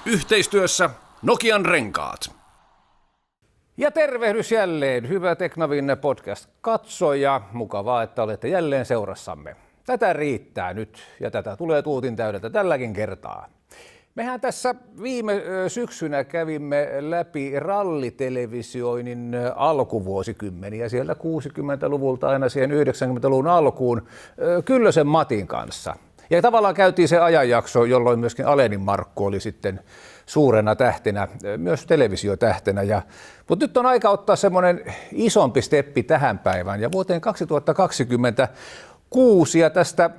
Yhteistyössä Nokian Renkaat. Ja tervehdys jälleen, hyvä Teknavin podcast-katsoja. Mukavaa, että olette jälleen seurassamme. Tätä riittää nyt ja tätä tulee tuutin täydeltä tälläkin kertaa. Mehän tässä viime syksynä kävimme läpi rallitelevisioinnin alkuvuosikymmeniä, siellä 60-luvulta aina siihen 90-luvun alkuun Kyllösen Matin kanssa. Ja tavallaan käytiin se ajanjakso, jolloin myöskin Alenin Markku oli sitten suurena tähtenä, myös televisiotähtenä. Mutta nyt on aika ottaa semmoinen isompi steppi tähän päivään ja vuoteen 2026 ja tästä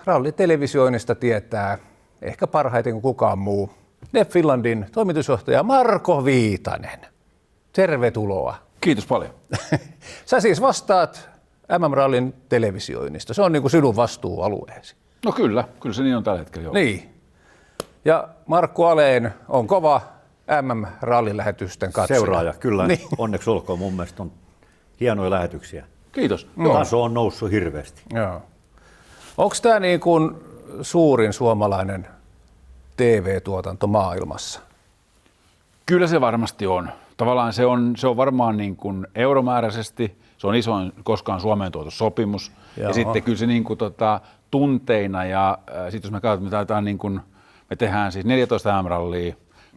rallitelevisioinnista tietää ehkä parhaiten kuin kukaan muu NEF Finlandin toimitusjohtaja Marko Viitanen. Tervetuloa. Kiitos paljon. Sä siis vastaat MM-rallin televisioinnista. Se on niin kuin sinun vastuualueesi. No kyllä se niin on tällä hetkellä. Joo. Niin. Ja Markku Alén on kova MM-rallin lähetysten katsoja. Seuraaja, kyllä. Niin. Onneksi olkoon, mun mielestä on hienoja lähetyksiä. Kiitos. Taso on noussut hirveästi. Joo. Onko tämä niin kuin suurin suomalainen TV-tuotanto maailmassa? Kyllä se varmasti on. Tavallaan se on varmaan niin kuin euromääräisesti, se on isoin koskaan Suomeen tuotu sopimus. Joo. Ja sitten kyllä se niin kuin tunteina ja sitten jos me katsotaan, me tehdään siis 14 EM-rallia,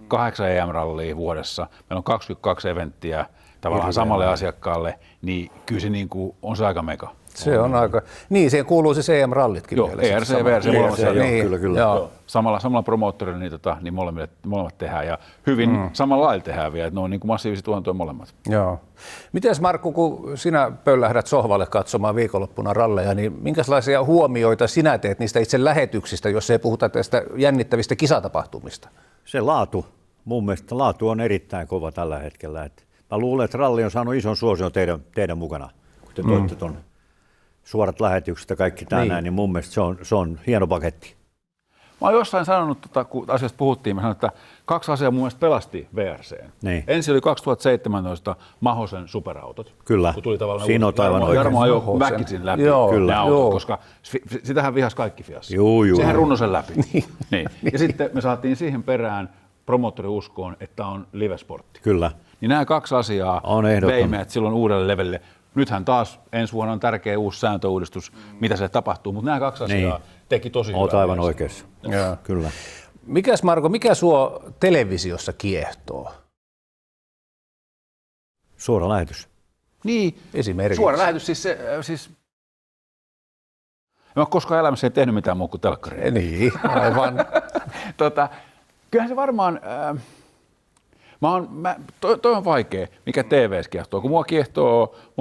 8 EM-rallia vuodessa, meillä on 22 eventtiä tavallaan samalle asiakkaalle, niin kyllä se niin kuin on se aika mega. Se on aika. Niin, siihen kuuluu se CM-rallitkin. Joo, ERC, VRC, molemmat. Niin, kyllä. Joo. Samalla promoottorilla niin molemmat tehdään ja hyvin samalla lailla tehdään vielä, että ne on niin kuin massiivisia tuotantoja molemmat. Joo. Mites Markku, kun sinä pöllähdät sohvalle katsomaan viikonloppuna ralleja, niin minkälaisia huomioita sinä teet niistä itse lähetyksistä, jos ei puhuta tästä jännittävistä kisatapahtumista? Se laatu, mun mielestä laatu on erittäin kova tällä hetkellä. Mä luulen, että ralli on saanut ison suosion teidän mukana, kun te toitte ton suorat lähetykset ja kaikki tämä näin, niin mun mielestä se on hieno paketti. Mä oon jossain sanonut, kun asiasta puhuttiin, mä sanoin, että 2 asiaa mun mielestä pelasti VRC:n. Niin. Ensin oli 2017 Mahosen superautot. Kyllä, kun tuli tavallaan siinä on aivan oikein. Jarmo ajoi väkisin läpi Kyllä. ne autot, Joo. koska sitähän vihas kaikki fiassa. Juu. Sehän runnoi sen läpi. Niin. Ja sitten me saatiin siihen perään promoottori uskoon, että on livesportti. Kyllä. Niin nämä 2 asiaa vei meidät silloin uudelle levelille. Nythän taas ensi vuonna on tärkeä uusi sääntöuudistus, mitä se tapahtuu, mutta nämä 2 asiaa teki tosi hyvää. Oot aivan oikeassa. Joo. Kyllä. Mikäs Marko, mikä sua televisiossa kiehtoo? Suora lähetys. Niin, Esimerkiksi. suora lähetys, siis en ole koskaan elämässä tehnyt mitään muuta kuin telkkaria. Niin, aivan. Kyllähän se varmaan, toi on vaikea, mikä TV:ssä kiehtoo, kun mua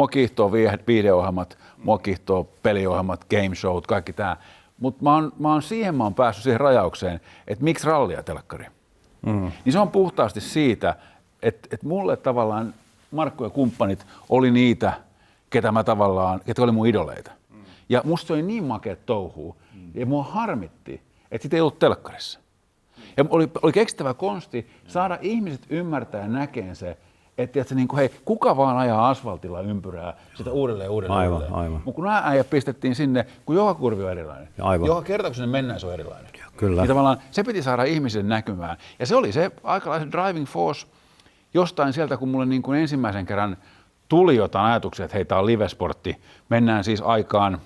kiehtoo viihdeohjelmat, mua kiehtoo peliohjelmat, game showt, kaikki tää. Mutta mä oon päässyt siihen rajaukseen, että miksi rallia telkkari. Niin se on puhtaasti siitä, että mulle tavallaan Markku ja kumppanit oli niitä, ketä oli mun idoleita. Ja musta se oli niin makeat touhuu, ja mua harmitti, että sit ei ollut telkkarissa. Ja oli keksittävä konsti saada ihmiset ymmärtää ja näkeen se, että hei, kuka vaan ajaa asfaltilla ympyrää sitä uudelleen. Aivan. Mutta kun nämä äijät pistettiin sinne, kun joka kurvi on erilainen. Aivan. Joka kerta, kun sinne mennään, se on erilainen. Kyllä. Niin tavallaan se piti saada ihmisen näkymään. Ja se oli se aikalaisen driving force jostain sieltä, kun mulle niin kuin ensimmäisen kerran tuli jotain ajatuksia, että hei, tää on livesportti. Mennään siis aikaan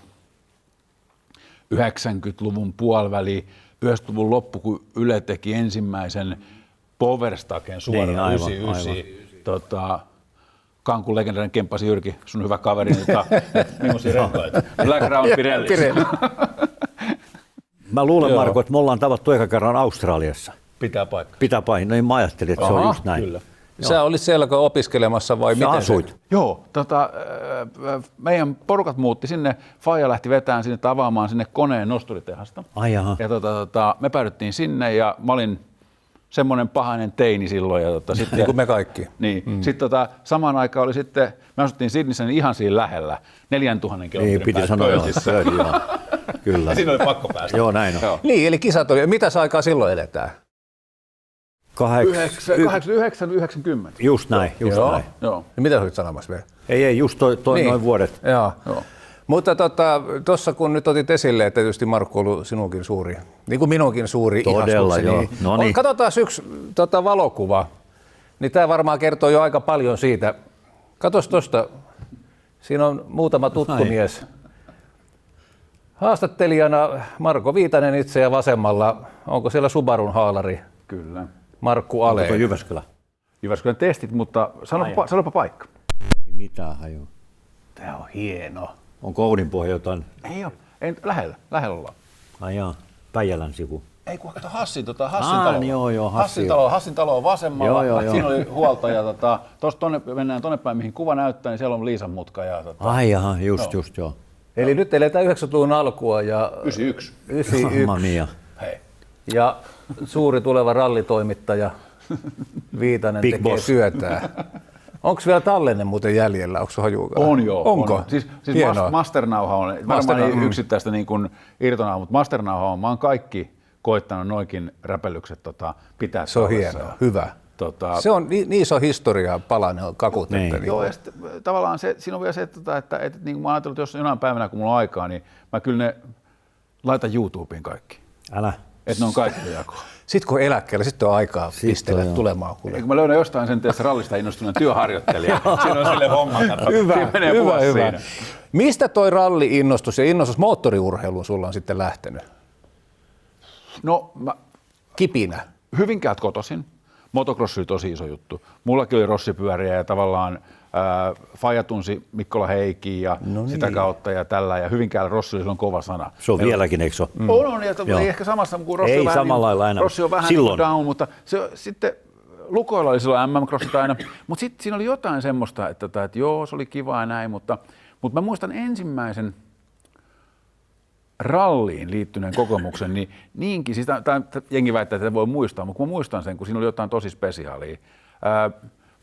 90-luvun puoliväli, 90-luvun loppu, kun Yle teki ensimmäisen Powerstagen suoraan 99. Kankun legendaarinen Kemppasi Jyrki, sun hyvä kaveri, millaisia renkaita? Black Round Pirelli. Mä luulen, Marko, että me ollaan tavattu eka kerran Australiassa. Pitää paikka. Pitää paikka. No niin mä ajattelin, että se on just näin. Kyllä. Sä olit siellä opiskelemassa vai miten asuit? Joo, meidän porukat muutti sinne, Faija lähti vetämään sinne avaamaan sinne koneen nosturitehasta. Ai jaha. Ja me päädyttiin sinne ja mä olin semmoinen pahainen teini silloin. Ja sitten, niin kuin me kaikki. Niin. Sitten samaan aikaan oli sitten, me asuttiin Sydneyssä niin ihan siinä lähellä, 4000 kilometrin piti sanoa Perthissa. joo. Kyllä. Ja siinä oli pakko päästä. Joo, näin on. Joo. Niin, eli kisat oli. Mitäs aikaa silloin eletään? 89-90. Just näin. Joo. Ja mitä olit sanomassa vielä? Ei, just toi Niin. noin vuodet. Joo. Joo. Mutta tuossa kun nyt otit esille, että tietysti Markku on ollut sinunkin suuri, niin kuin minunkin suuri Todella, ihastukseni. joo. No niin. Katsotaan yksi valokuva, niin tämä varmaan kertoo jo aika paljon siitä. Katos tuosta, siinä on muutama tuttu mies. Haastattelijana Marko Viitanen itse ja vasemmalla, onko siellä Subarun haalari? Kyllä. Markku Ale. Onko Jyväskylä? Jyväskylän testit, mutta sanopa paikka. Ei mitään hajua. Tämä on hieno. Onko Oudinpohja jotain? Ei ole. Lähellä ollaan. Ai jaa, Päijälän sivu. Ei kun kato Hassin talo. Niin joo, Hassin talo on vasemmalla. Joo. Siinä oli huoltaja. Tuosta mennään tonne päin, mihin kuva näyttää, niin siellä on Liisan mutka. Ai jaha, just joo. Eli nyt eletään 90-luvun alkua ja 91. Mamma mia. Hei. Ja suuri tuleva rallitoimittaja Viitanen Big tekee boss. työtään. Onko vielä tallenne muuten jäljellä? Onko se hajukaan? On joo. Onko? On. Siis Hienoa. masternauha on, varmaan ei yksittäistä niin kuin irtonauha, mutta masternauha on. Mä oon kaikki koittanut noikin räpellykset pitää. Se on tallessa. hienoa, hyvä. Se on niin iso historia palanen kakut. Niin. Että Joo, ja sitten tavallaan siinä on vielä se, että niin kuin mä ajattelin, että jos jonain päivänä, kun mulla on aikaa, niin mä kyllä ne laitan YouTubeen kaikki. Älä. Että ne on kaikki jakoa. sitten kun eläkkeellä, sitten on aikaa pistellä tulemaan. Eikö mä löydän jostain sen teessä rallista innostuneen työharjoittelija. Siinä on silleen homma. Hyvä. Mistä toi ralli-innostus ja innostus moottoriurheiluun sulla on sitten lähtenyt? No, Kipinä. Hyvinkäältä kotoisin. Motocrossi oli tosi iso juttu. Mullakin oli rossipyöriä ja tavallaan faija tunsi Mikkola Heikin ja sitä kautta ja tällä. Ja Hyvinkäällä rossi oli silloin kova sana. Se on vieläkin, eikö se ole? On, ja ei ehkä samassa kuin rossi Ei on vähän, samalla lailla enää. Rossi on vähän Silloin. down, mutta sitten Lukoilla oli silloin MM-crossit aina. Mutta sitten siinä oli jotain semmoista, että joo, se oli kiva ja näin, mutta mä muistan ensimmäisen ralliin liittyneen kokemuksen, niin niinkin, siis jengi väittää, että voi muistaa, mutta mä muistan sen, kun siinä oli jotain tosi spesiaalia.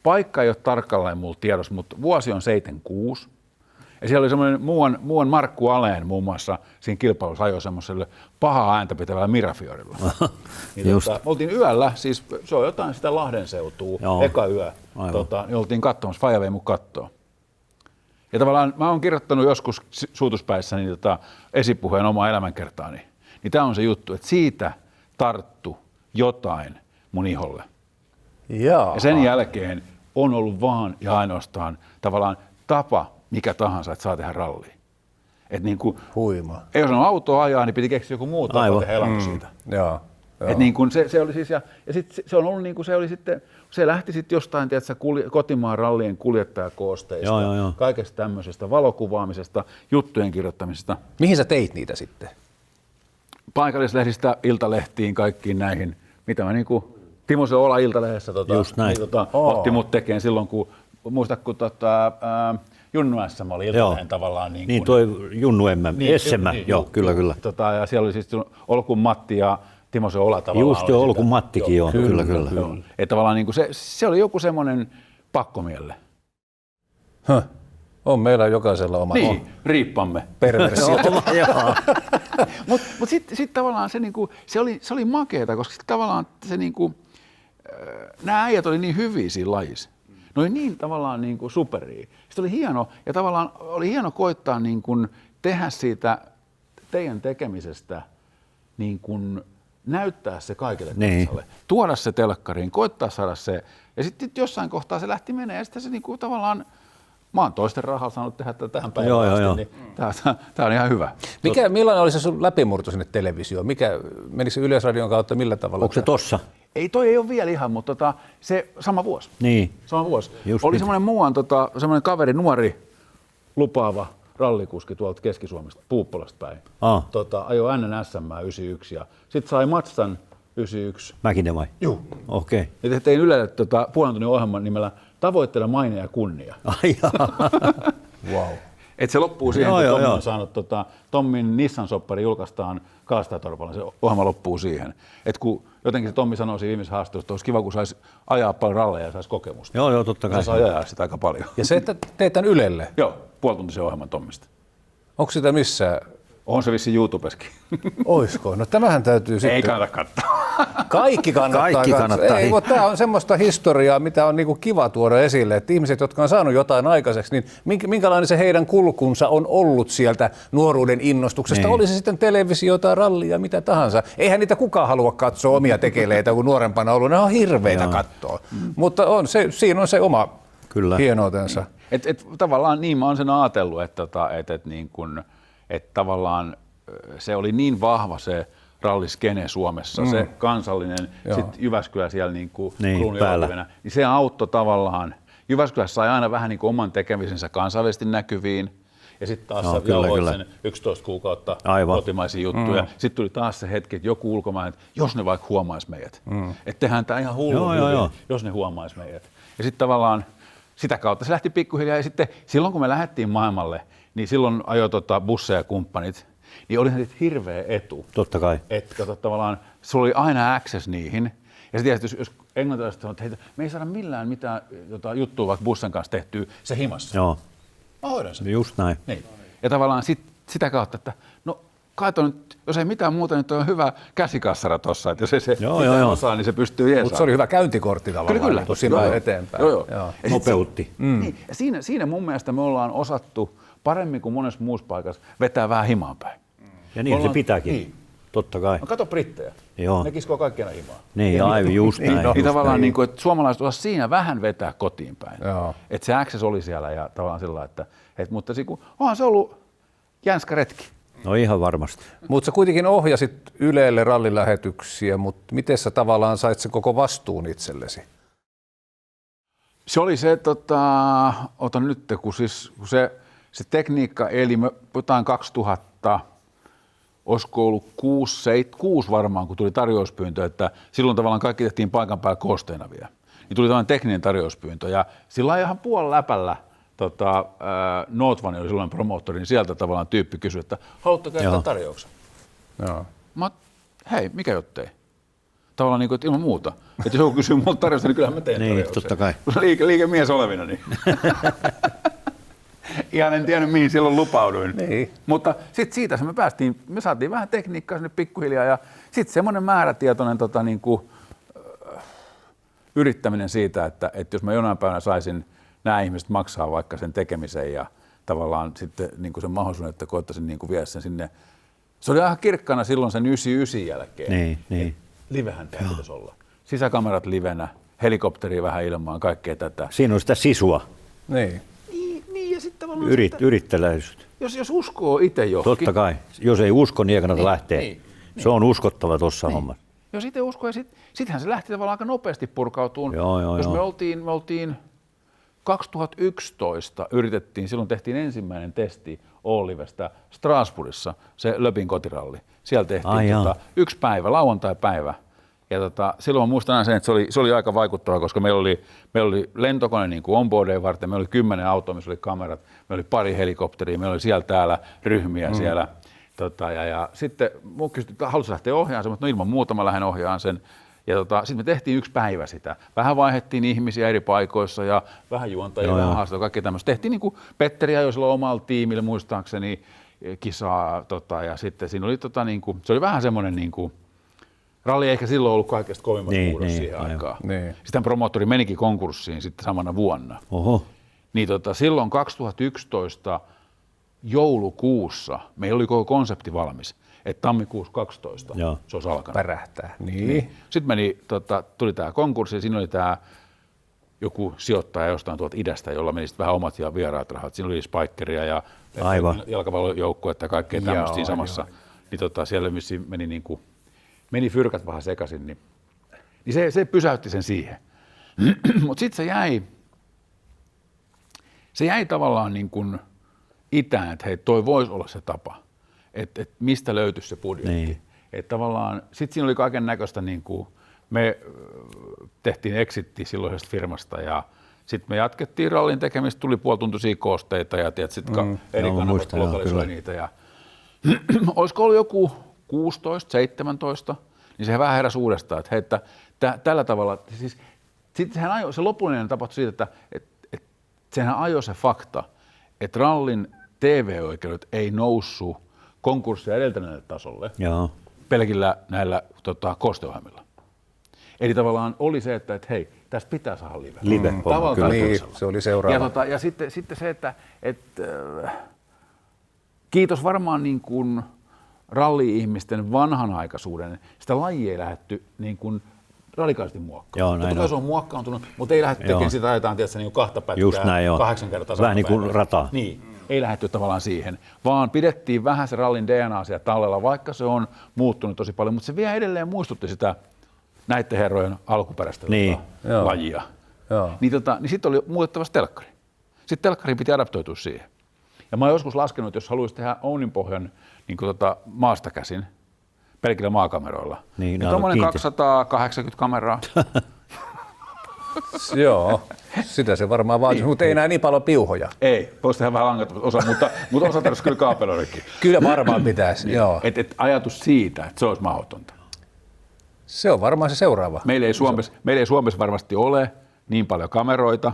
Paikka ei ole tarkalleen mulla tiedossa, mutta vuosi on 76. Ja siellä oli semmoinen muuan Markku Aleen muun muassa siinä kilpailussa ajoi semmoiselle pahaa ääntä pitävällä Mirafiorilla. Niin me oltiin yöllä, siis se on jotain sitä Lahden seutua, eka yö, niin oltiin katsomassa, faija vei mun kattoon. Ja tavallaan mä oon kirjoittanut joskus suutuspäissä niin esipuheen omaa elämänkertaani. Niin tää on se juttu, että siitä tarttu jotain mun iholle. Ja sen jälkeen on ollut vaan ja ainoastaan tavallaan tapa mikä tahansa, että saa tehdä rallia. Et niin kuin, huima. Ei jos on autoa ajaa, niin piti keksiä joku muu tapa tehdä elämä siitä. Joo. Et niin kuin se oli siis, ja sit se on ollut niin kuin se oli sitten, se lähti sitten jostain, tiedätkö, kotimaan rallien kuljettajakoosteista, kaikesta tämmöisestä, valokuvaamisesta, juttujen kirjoittamisesta. Mihin sä teit niitä sitten? Paikallislehdistä, iltalehtiin, kaikkiin näihin, mitä mä niin kuin Timo se Ola Iltalehdessä otti mut tekemään silloin, kun muista, kun Junnu SM oli Iltalehden tavallaan. Niin toi Junnu SM, joo, kyllä. Ja siellä oli siis Olkun Matti ja Timo se Ola tavallaan. Just jo, Olkun Mattikin, joo, kyllä. Että tavallaan niin kuin se oli joku semmoinen pakkomielle. On meillä jokaisella oma riippamme. Perversio. Mutta sitten tavallaan se oli makeeta, koska tavallaan se niinku, nämä äijät oli niin hyviä siinä lajissa. Ne oli niin tavallaan niinku superia. Sitten oli hieno, ja tavallaan oli hieno koittaa niinku tehdä siitä teidän tekemisestä niin kuin näyttää se kaikille kansalle, tuoda se telkkariin, koittaa saada se, ja sitten jossain kohtaa se lähti menee, ja sitten se niinku tavallaan, mä oon toisten rahalla saanut tehdä tätä tähän päivään asti, niin tää on ihan hyvä. Millainen oli se sun läpimurto sinne televisioon? Menikö se Yleisradion kautta millä tavalla? Onko se tossa? Ei, toi ei ole vielä ihan, mutta se sama vuosi. Niin. Sama vuosi. Oli semmoinen muuan, semmoinen kaveri, nuori, lupaava rallikuski tuolta Keski-Suomesta, Puuppolasta päin. Ajoi NN SM 91 ja sitten sai Matstan 91. Mäkinen vai? Joo. Okei. Okay. Ja tein Ylelle puolen tunnin ohjelman nimellä Tavoittele maine ja kunnia. Ai wow. Et se loppuu siihen, kun Tommi on saanut, Tommin Nissan-soppari julkaistaan Kalastajatorpalla, se ohjelma loppuu siihen. Et kun jotenkin se Tommi sanoi siinä viimeisessä haastattelussa, että olisi kiva, kun saisi ajaa paljon ralleja ja saisi kokemusta. Joo, totta kai. Se saa ajaa sitä aika paljon. Ja se, että teet tämän Ylelle? Joo, puolituntisen ohjelman Tommista. Onko sitä missään On se vissiin YouTubeskin. Oisko? No tämähän täytyy sitten... Ei kannata katsoa. Kaikki kannattaa. Kaikki kannattaa. Ei, mutta tämä on semmoista historiaa, mitä on niinku kiva tuoda esille, että ihmiset, jotka on saanut jotain aikaiseksi, niin minkälainen se heidän kulkunsa on ollut sieltä nuoruuden innostuksesta, oli se sitten televisiota, rallia, mitä tahansa. Eihän niitä kukaan halua katsoa omia tekeleitä, kun nuorempana ollut, ne on hirveitä katsoa. Mutta siinä on se oma hienoutensa. Tavallaan niin mä oon sen ajatellut, että tavallaan se oli niin vahva se ralliskene Suomessa, se kansallinen, sitten Jyväskylä siellä niin kruununjalokivenä, niin se auttoi tavallaan. Jyväskylässä sai aina vähän niin kuin oman tekemisensä kansainvälisesti näkyviin, ja sitten taas jauhoit sen 11 kuukautta kotimaisia juttuja. Sitten tuli taas se hetki, että joku ulkomainen, että jos ne vaikka huomaisi meidät, että tehdään tämä ihan hullu hyvin, jos ne huomaisi meidät. Ja sitten tavallaan sitä kautta se lähti pikkuhiljaa, ja sitten silloin kun me lähdettiin maailmalle, niin silloin ajoi busseja ja kumppanit, niin olihan nyt hirveä etu. Totta kai. Että tavallaan sulla oli aina access niihin. Ja sitten jos englantilaiset sanoo, että me ei saada millään mitään juttua vaikka bussen kanssa tehtyä se himassa. Joo. Mä hoidan sen. Just näin. Niin. Ja tavallaan sitä kautta, että no kaito nyt, jos ei mitään muuta, niin on hyvä käsikassara tossa, että jos ei se osaa, niin se pystyy jeesaamaan. Mutta se oli hyvä käyntikortti tavallaan. Kyllä. Siinä eteenpäin. Joo. Nopeutti. Niin. Ja siinä mun mielestä me ollaan osattu paremmin kuin monessa muussa paikassa vetää vähän himaan päin. Ja niin se pitääkin. Niin. Totta kai. No kato brittejä. Joo. Ne kiskoo kaikkiena himaan. Niin, aivan just näin. Niin tavallaan, niin kuin, että suomalaiset osasivat siinä vähän vetää kotiin päin. Että se access oli siellä ja tavallaan sillä että mutta onhan se ollut jänskä retki. No ihan varmasti. Mutta sä kuitenkin ohjasit Ylelle rallilähetyksiä, mutta miten sä tavallaan sait sen koko vastuun itsellesi? Se oli se, ota nyt, kun se tekniikka eli jotain 2000, olisiko ollut 6 varmaan, kun tuli tarjouspyyntö, että silloin tavallaan kaikki tehtiin paikan päällä koosteena vielä. Niin tuli tämmöinen tekninen tarjouspyyntö ja sillä ihan puolella läpällä Nootvan oli silloin promoottori, niin sieltä tavallaan tyyppi kysyi, että haluatteko käyttää tarjouksen? Joo. Mä hei, mikä jottei? Tavallaan niin kuin, että ilman muuta. Että jos joku kysyy multa tarjousta, niin kyllähän mä teen tarjouksen. Totta kai. Liikemies olevina, niin. Ihan en tiennyt, mihin silloin lupauduin. Niin. Mutta sitten siitä me saatiin vähän tekniikkaa sinne pikkuhiljaa ja sitten semmoinen määrätietoinen yrittäminen siitä, että jos mä jonain päivänä saisin nämä ihmiset maksaa vaikka sen tekemisen ja tavallaan sitten niin kuin sen mahdollisuuden, että koettaisin niin kuin viedä sen sinne. Se oli ihan kirkkana silloin sen 99 jälkeen. Niin. Livehän tämä pitäisi olla. Sisäkamerat livenä, helikopteri vähän ilmaan, kaikkea tätä. Siinä on sitä sisua. Niin. Niin ja sitten tavallaan Yritteleisyyttä. Jos uskoo itse johonkin. Totta kai. Jos ei usko, niin ei kannata lähteä. Niin. Se on uskottava tuossa hommassa. Jos itse uskoo, ja sittenhän se lähti tavallaan aika nopeasti purkautumaan. Jos me oltiin 2011 yritettiin, silloin tehtiin ensimmäinen testi Ollivestä Strasbourgissa, se Löbin kotiralli. Siellä tehtiin yksi päivä, lauantai-päivä. Ja silloin muistan aina sen, että se oli aika vaikuttava, koska meillä oli lentokone niin kuin onboardeen varten, meillä oli 10 autoa, missä oli kamerat, meillä oli pari helikopteria, meillä oli siellä täällä ryhmiä siellä. Ja sitten mun kysyttiin, että haluaisin lähteä ohjaamaan sen, mutta no ilman muuta mä lähden ohjaamaan sen. Ja sitten me tehtiin yksi päivä sitä. Vähän vaihdettiin ihmisiä eri paikoissa ja vähän juontajia, vähän haastattelua, kaikkea tämmöistä. Tehtiin niin kuin Petteri ajoi silloin omalla tiimillä muistaakseni kisaa. Ja sitten siinä oli, se oli vähän semmoinen, niin kuin, ralli ei ehkä silloin ollut kaikesta kovimmat muodossa siihen aikaan. Niin. Sitten promoottori menikin konkurssiin sitten samana vuonna. Oho. Niin silloin 2011 joulukuussa meillä oli koko konsepti valmis. Että tammikuussa 12 se olisi alkanut. Pärähtää. Niin. Sitten tuli tämä konkurssi ja siinä oli tämä joku sijoittaja jostain tuolta idästä, jolla meni sitten vähän omat ja vieraat rahat. Siinä oli Spikeria ja jalkapallojoukkuetta ja kaikkea tämmöistä samassa. Niin siellä meni fyrkat vähän sekaisin. Niin se pysäytti sen siihen. Mutta sitten se jäi tavallaan niin kuin itään, että hei, toi voisi olla se tapa. Että mistä löytyisi se budjetti. Niin. Että tavallaan, sitten siinä oli kaiken näköistä, niin kuin me tehtiin exitti silloisesta firmasta ja sitten me jatkettiin rallin tekemistä, tuli puolituntuisia koosteita ja sitten eri kanavat lokalisoi niitä. Ja olisiko ollut joku 16, 17, niin se vähän heräsi uudestaan, että hei, että tällä tavalla, siis sitten se lopullinen tapahtui siitä, että sehän ajoi se fakta, että rallin TV-oikeudet ei noussut konkurssia edeltäneelle tasolle Joo. pelkillä näillä kosteohjelmilla. Eli tavallaan oli se, että hei, tästä pitää saada live. Live-homma, kyllä. Niin, se oli seuraava. Ja sitten se, että kiitos varmaan niin kuin ralli-ihmisten vanhanaikaisuuden, sitä lajia ei lähdetty niin kuin radikaalisti muokkaamaan. Totta kai se on muokkaantunut, mutta ei lähdetty tekemään sitä ajetaan tietysti niin 2 pätkää 8 kertaa. Vähän niin kuin rata. Niin, ei lähdetty tavallaan siihen, vaan pidettiin vähän se rallin DNA siellä tallella, vaikka se on muuttunut tosi paljon, mutta se vielä edelleen muistutti sitä näiden herrojen alkuperäistä lajia. Niin sitten oli muutettava telkkari. Sitten telkkariin piti adaptoitua siihen. Ja mä oon joskus laskenut, että jos haluaisi tehdä Ounin pohjan niin maasta käsin, pelkillä maakameroilla, niin tuommoinen 280 kameraa. Joo, sitä se varmaan vaatii, mutta ei enää niin paljon piuhoja. Ei, voisi tehdä vähän langattomat osa, mutta osa tarvitsisi kyllä kaapeloidakin. Kyllä varmaan pitäisi, joo. Et ajatus siitä, että se olisi mahdotonta. Se on varmaan se seuraava. Meillä ei Suomessa varmasti ole niin paljon kameroita,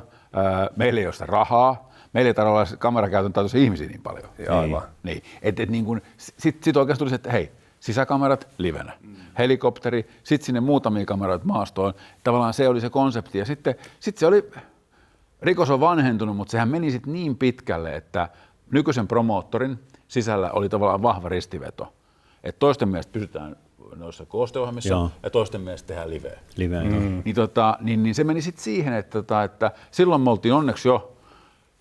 meillä ei ole sitä rahaa, meillä ei tarvitse olla kamerakäytön taitoisia ihmisiä niin paljon. Aivan. Niin. Niin sitten oikeasti tuli se, että hei, sisäkamerat livenä, helikopteri, sitten sinne muutamia kameroita maastoon. Tavallaan se oli se konsepti. Ja sitten se oli, rikos on vanhentunut, mutta sehän meni sitten niin pitkälle, että nykyisen promoottorin sisällä oli tavallaan vahva ristiveto. Että toisten mielestä pysytään noissa koosteohjelmissa ja toisten mielestä tehdään liveä. Niin se meni sitten siihen, että silloin me oltiin onneksi jo,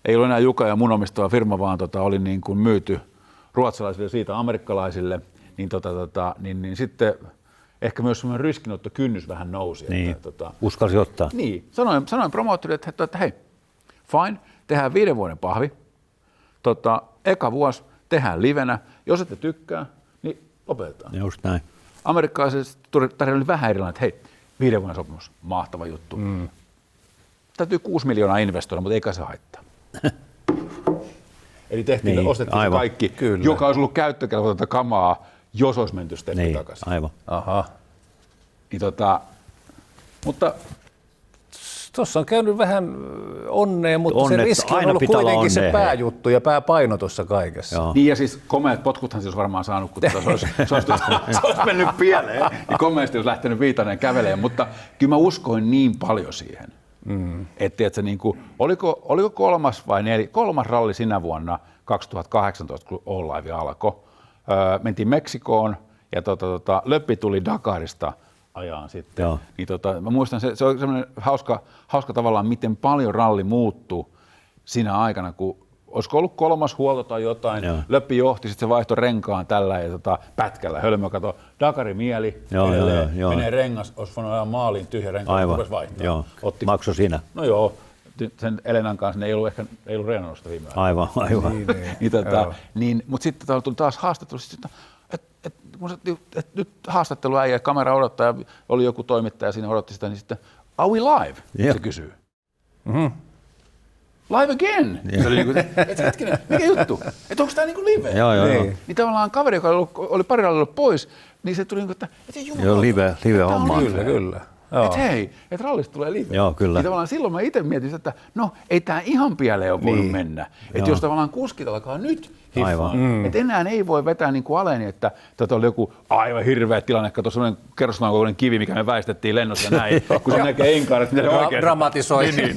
ei ollut enää Juka ja mun omistava firma, vaan oli niin kuin myyty ruotsalaisille siitä amerikkalaisille, niin sitten ehkä myös semmoinen riskinottokynnys vähän nousi. Niin, uskalsi ottaa. Niin, sanoin promoottorille, että hei, fine, tehdään 5 vuoden pahvi, eka vuosi tehdään livenä, jos ette tykkää, niin lopetetaan. Just näin. Amerikkalaiset tarjolla oli vähän erilainen, että hei, 5 vuoden sopimus, mahtava juttu. Täytyy 6 miljoonaa investoida, mutta eikä se haittaa. Eli ostettiin kaikki, kyllä, joka olisi ollut käyttökelpoista kamaa, jos olisi menty steppi takaisin. Aivan. Aha. Niin mutta tuossa on käynyt vähän onnea, mutta se riski on ollut kuitenkin se pääjuttu ja pääpaino tuossa kaikessa. Joo. Niin ja siis komeat potkuthan se olisi varmaan saanut, kun se olisi mennyt pieleen, niin komeasti olisi lähtenyt Viitanen kävelemään, mutta kyllä mä uskoin niin paljon siihen. Että niin kuin, oliko 3. vai 4, 3. ralli sinä vuonna 2018, kun All Live alkoi. Mentiin Meksikoon ja Löppi tuli Dakarista ajaan sitten. Niin mä muistan, se oli semmoinen hauska tavallaan, miten paljon ralli muuttui siinä aikana, kun olisiko ollut 3. huolto tai jotain, Löppi johti, sitten se vaihtoi renkaan tällä ja pätkällä, hölmö kato, Dakari mieli, menee rengas, olisi voinut ajaa maaliin tyhjä renkaan, rupesi vaihtaa. Makso siinä. No joo, sen Elenan kanssa ei ollut reenannut viime aikoina. Aivan. Mutta sitten tuli taas haastattelu, että nyt haastattelu äijä, kamera odottaa ja oli joku toimittaja siinä odotti sitä, niin sitten are we live? Se kysyy. Live again! Se oli niin kuin, hetkinen, mikä juttu? Että onko tämä niin kuin live? Joo. Niin tavallaan kaveri, joka oli pari rallilla pois, niin se tuli niin kuin, että joo, live homma. Kyllä. Että hei, että rallista tulee live. Joo, kyllä. Niin tavallaan silloin mä itse mietin, että no ei tämä ihan pieleen ole voinut mennä. Että jos tavallaan kuskit alkaa nyt hiffaan, että enää ei voi vetää niin kuin aleeni, että oli joku aivan hirveä tilanne, kato semmoinen kerrostalon kokoinen kivi, mikä me väistettiin lennossa näin, kun se näkee enkaaret, mitä se oikein dramatisoi. Niin.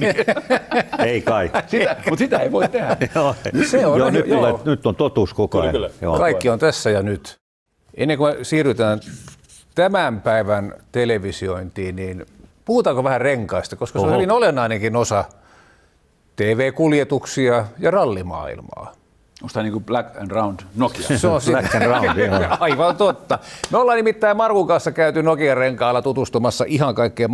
Ei kai. Mutta sitä ei voi tehdä. Nyt on totuus koko ajan. Kyllä. Kaikki on tässä ja nyt. Ennen kuin siirrytään tämän päivän televisiointiin, niin puhutaanko vähän renkaista, koska se on hyvin olennainenkin osa TV-kuljetuksia ja rallimaailmaa. Onko tämä niin kuin Black and Round Nokia? Se on Black and Round, aivan totta. Me ollaan nimittäin Markun kanssa käyty Nokian renkaalla tutustumassa ihan kaikkeen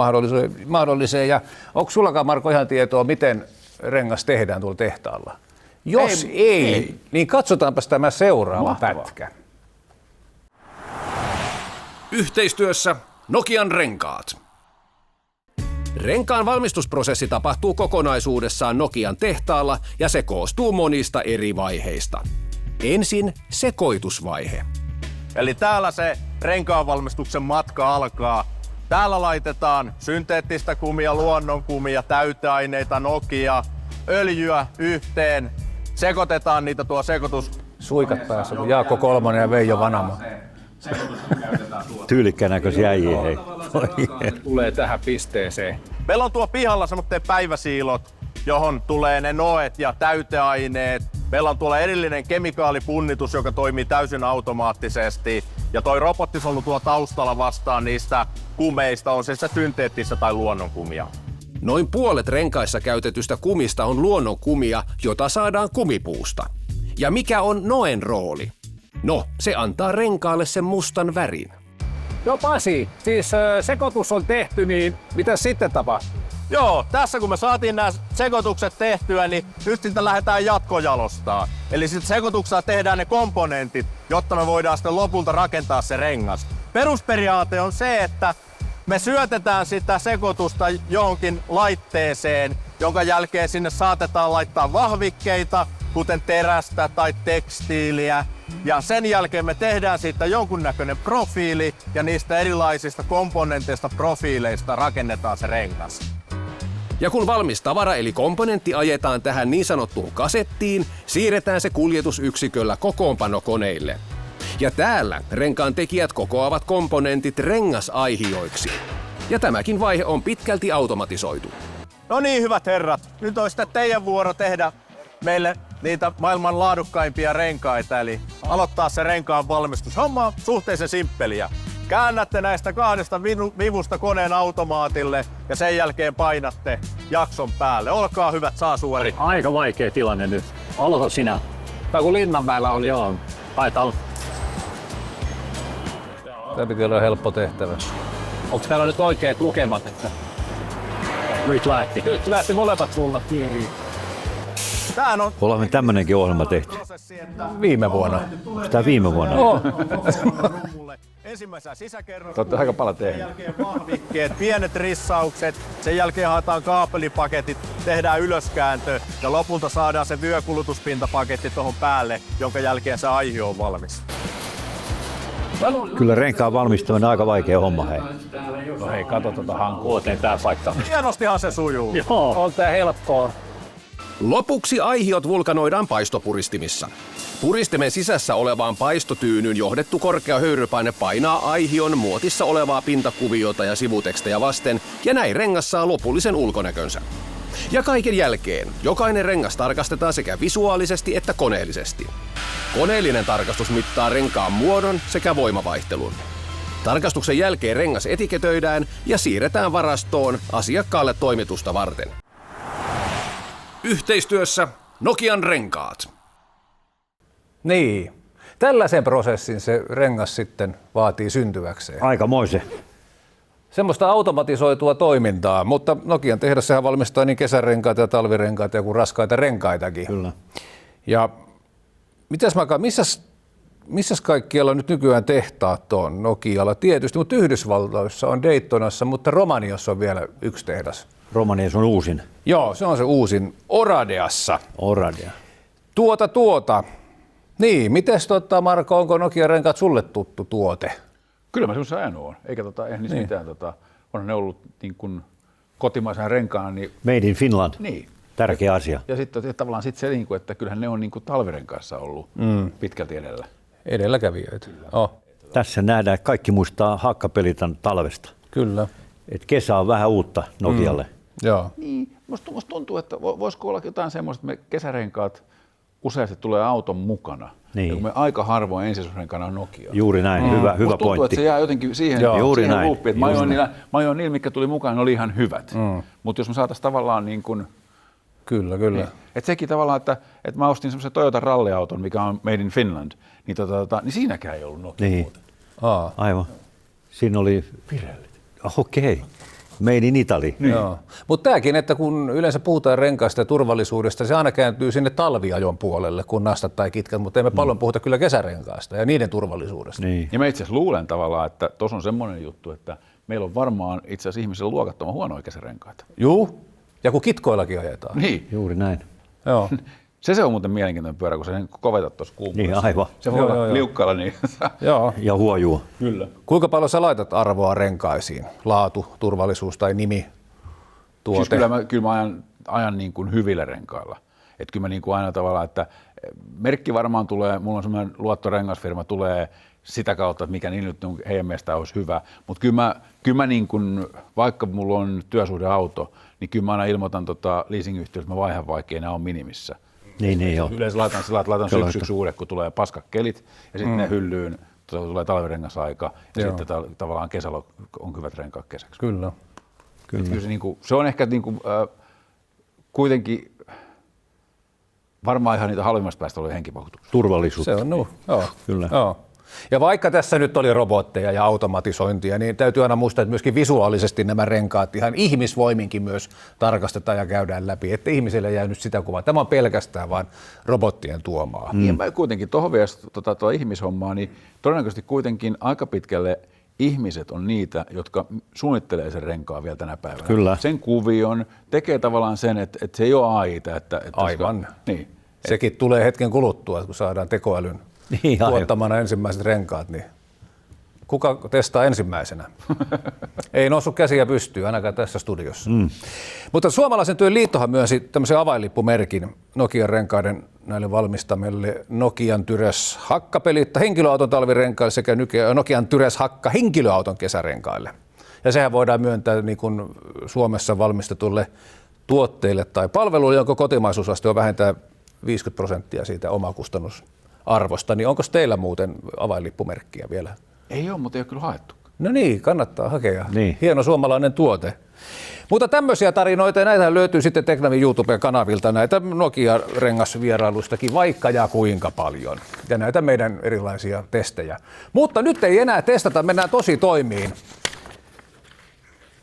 mahdolliseen. Ja onko sullakaan, Marko, ihan tietoa, miten rengas tehdään tuolla tehtaalla? Jos ei, niin katsotaanpas tämä seuraava pätkä. Yhteistyössä Nokian renkaat. Renkaan valmistusprosessi tapahtuu kokonaisuudessaan Nokian tehtaalla ja se koostuu monista eri vaiheista. Ensin sekoitusvaihe. Eli täällä se renkaanvalmistuksen matka alkaa. Täällä laitetaan synteettistä kumia, luonnonkumia, täyteaineita, Nokia, öljyä yhteen. Sekoitetaan niitä tuo Suikat päässä, kun Jaakko Kolmonen ja Veijo Vanamo. Tyylikkään näköisiä äijiä, hei. Tulee tähän pisteeseen. Meillä on tuo pihalla semmoinen päiväsiilot, johon tulee ne noet ja täyteaineet. Meillä on tuolla erillinen kemikaalipunnitus, joka toimii täysin automaattisesti. Ja toi robottisolu tuo taustalla vastaan niistä kumeista, on se synteettistä tai luonnonkumia. Noin puolet renkaissa käytetystä kumista on luonnonkumia, jota saadaan kumipuusta. Ja mikä on Noen rooli? No, se antaa renkaalle sen mustan värin. Joo Pasi, siis sekoitus on tehty, niin mitä sitten tapahtuu? Joo, tässä kun me saatiin nämä sekoitukset tehtyä, niin nyt sitten lähdetään jatkojalostaa. Eli sitten sekoituksessa tehdään ne komponentit, jotta me voidaan sitten lopulta rakentaa se rengas. Perusperiaate on se, että me syötetään sitä sekoitusta johonkin laitteeseen, jonka jälkeen sinne saatetaan laittaa vahvikkeita, kuten terästä tai tekstiiliä. Ja sen jälkeen me tehdään siitä jonkunnäköinen profiili ja niistä erilaisista komponenteista, profiileista rakennetaan se rengas. Ja kun valmis tavara eli komponentti ajetaan tähän niin sanottuun kasettiin, siirretään se kuljetusyksiköllä kokoonpanokoneille. Ja täällä renkaan tekijät kokoavat komponentit rengasaihioiksi. Ja tämäkin vaihe on pitkälti automatisoitu. No niin, hyvät herrat, nyt on sitten teidän vuoro tehdä meille niitä maailman laadukkaimpia renkaita, eli aloittaa se renkaan valmistus. Homma on suhteellisen simppeliä. Käännätte näistä kahdesta vivusta koneen automaatille ja sen jälkeen painatte jakson päälle. Olkaa hyvät, saa suori. Aika vaikea tilanne nyt. Aloita sinä. Tai kun Linnanmäellä on. Joo, haetaan. Tämä piti olla helppo tehtävä. Onko täällä nyt oikeat lukemat? Että... Nyt lähti. Nyt lähti molemmat sulla. Tää on Ollaan me tämmönenkin ohjelma tehty. Viime vuonna. Onko tää viime vuonna? ensimmäisenä sisäkerros. Olette aika paljon Sen tehnyt. jälkeen vahvikkeet, pienet rissaukset, sen jälkeen haetaan kaapelipaketit, tehdään ylöskääntö ja lopulta saadaan se vyökulutuspintapaketti tuohon päälle, jonka jälkeen se aihio on valmis. Kyllä renkaan valmistaminen on aika vaikea homma, hei. No hei, kato tota hankua, tää paikka. Hienostihan se sujuu. Joo. On tää helppoa. Lopuksi aihiot vulkanoidaan paistopuristimissa. Puristimen sisässä olevaan paistotyynyyn johdettu korkea höyrypaine painaa aihion muotissa olevaa pintakuviota ja sivutekstejä vasten, ja näin rengas saa lopullisen ulkonäkönsä. Ja kaiken jälkeen jokainen rengas tarkastetaan sekä visuaalisesti että koneellisesti. Koneellinen tarkastus mittaa renkaan muodon sekä voimavaihtelun. Tarkastuksen jälkeen rengas etiketöidään ja siirretään varastoon asiakkaalle toimitusta varten. Yhteistyössä Nokian renkaat. Niin. Tällaisen prosessin se rengas sitten vaatii syntyväkseen. Aikamoisen. Semmoista automatisoitua toimintaa, mutta Nokian tehdassahan valmistaa niin kesärenkaita ja talvirenkaita ja kuin raskaita renkaitakin. Kyllä. Ja missäs kaikkialla nyt nykyään tehtaat on Nokialla? Tietysti, mutta Yhdysvaltoissa on Daytonassa, mutta Romaniassa on vielä yksi tehdas. Romaniassa on uusin. Joo, se on se uusin Oradeassa. Oradea. Niin, mites Marko, onko Nokian renkaat sulle tuttu tuote? Kyllä mä semmoisen ajanut on, eikä eihän niissä mitään, onhan ne ollut niin kuin kotimaisen renkaan, niin Made in Finland. niin. Tärkeä asia. Ja sitten tavallaan sit se, että kyllähän ne on niin kuin talvirenkaissa ollut pitkälti edellä. Edelläkävijöitä. Oh, Tässä nähdään, että kaikki muistaa hakkapelitan talvesta. kyllä. Et kesä on vähän uutta Nokialle. Joo. Niin, musta tuntuu, että voisiko olla jotain semmoista, että me kesärenkaat useasti tulee auton mukana. Niin. Ja kun me aika harvoin ensisijaisrenkaana on Nokia. Juuri näin, hyvä Musta tuntuu, pointti. että se jää jotenkin siihen, Juuri näin. luuppiin, että mä ajoin niillä, mitkä tuli mukaan, ne oli ihan hyvät. Mutta jos me saataisiin tavallaan niin kuin, Kyllä. niin, että sekin tavallaan, että mä ostin semmoisen Toyota ralliauton, mikä on Made in Finland, niin, niin siinäkään ei ollut Nokia Niin, muuten. aivan. Siinä oli Pirelli. Okei. Made in Italy. Niin. Mutta tämäkin, että kun yleensä puhutaan renkaista ja turvallisuudesta, se aina kääntyy sinne talviajon puolelle, kun nastat tai kitkät, mutta emme paljon puhuta kyllä kesärenkaista ja niiden turvallisuudesta. Niin. Ja mä itse asiassa luulen tavallaan, että tuossa on semmoinen juttu, että meillä on varmaan itse asiassa ihmisillä luokattoman huonoja kesärenkaita. Juu, ja kun kitkoillakin ajetaan. Niin. Juuri näin. Joo. Se on muuten mielenkiintoinen pyörä, kun sä kovetat tuossa kuumassa. Niin, aivan. Se voi olla liukkaalla niin. Joo. Ja huojuu. Kyllä. Kuinka paljon sä laitat arvoa renkaisiin? Laatu, turvallisuus tai nimi, tuote? Siis kyllä mä ajan niin kuin hyvillä renkailla. Että kyllä mä niin kuin aina tavallaan, että merkki varmaan tulee, mulla on semmoinen luottorengasfirma, tulee sitä kautta, että mikä niin nyt heidän mielestään olisi hyvä. Mutta kyllä mä niin kuin, vaikka mulla on työsuhdeauto, niin kyllä mä aina ilmoitan leasingyhtiölle, että mä vaihan vaikka ei enää ole minimissä. Niin joo. Yleensä laitan syksyksi uudet, kun tulee paskakelit ja sitten ne hyllyyn, tulee talvirengasaika ja sitten tavallaan kesällä on hyvät renkaat kesäksi. Kyllä. Kyllä. Se on ehkä kuitenkin varmaan ihan niitä halvimmasta päästä oli henkivakuutuksia. Turvallisuutta. Se on, joo. Kyllä. Joo. Ja vaikka tässä nyt oli robotteja ja automatisointia, niin täytyy aina muistaa, että myöskin visuaalisesti nämä renkaat ihan ihmisvoiminkin myös tarkastetaan ja käydään läpi, että ihmiselle ei jäänyt sitä kuvaa. Tämä on pelkästään vain robottien tuomaa. Ja mä kuitenkin tuohon vielä ihmishommaa, niin todennäköisesti kuitenkin aika pitkälle ihmiset on niitä, jotka suunnittelee sen renkaan vielä tänä päivänä. Kyllä. Sen kuvion, tekee tavallaan sen, että se ei ole AI:ta. Aivan. Niin. Sekin tulee hetken kuluttua, kun saadaan tekoälyn tuottamana ensimmäiset renkaat, niin kuka testaa ensimmäisenä? Ei noussut käsiä pystyyn, ainakaan tässä studiossa. Mutta Suomalaisen työn liittohan myönsi tämmöisen avainlippumerkin Nokian renkaiden näille valmistamille Nokian Tyres Hakkapelit henkilöauton talvirenkaille sekä Nokian Tyres Hakka henkilöauton kesärenkaille. Ja sehän voidaan myöntää niin kuin Suomessa valmistetulle tuotteille tai palveluille, jonka kotimaisuusaste on vähintään 50% siitä omakustannusarvosta. Niin onko teillä muuten avainlippumerkkiä vielä? Ei ole, mutta ei ole kyllä haettu. No niin, kannattaa hakea. Niin. Hieno suomalainen tuote. Mutta tämmöisiä tarinoita, ja näitä löytyy sitten Teknavin YouTube-kanavilta, näitä Nokia-rengasvierailuistakin vaikka ja kuinka paljon. Ja näitä meidän erilaisia testejä. Mutta nyt ei enää testata, mennään tosi toimiin.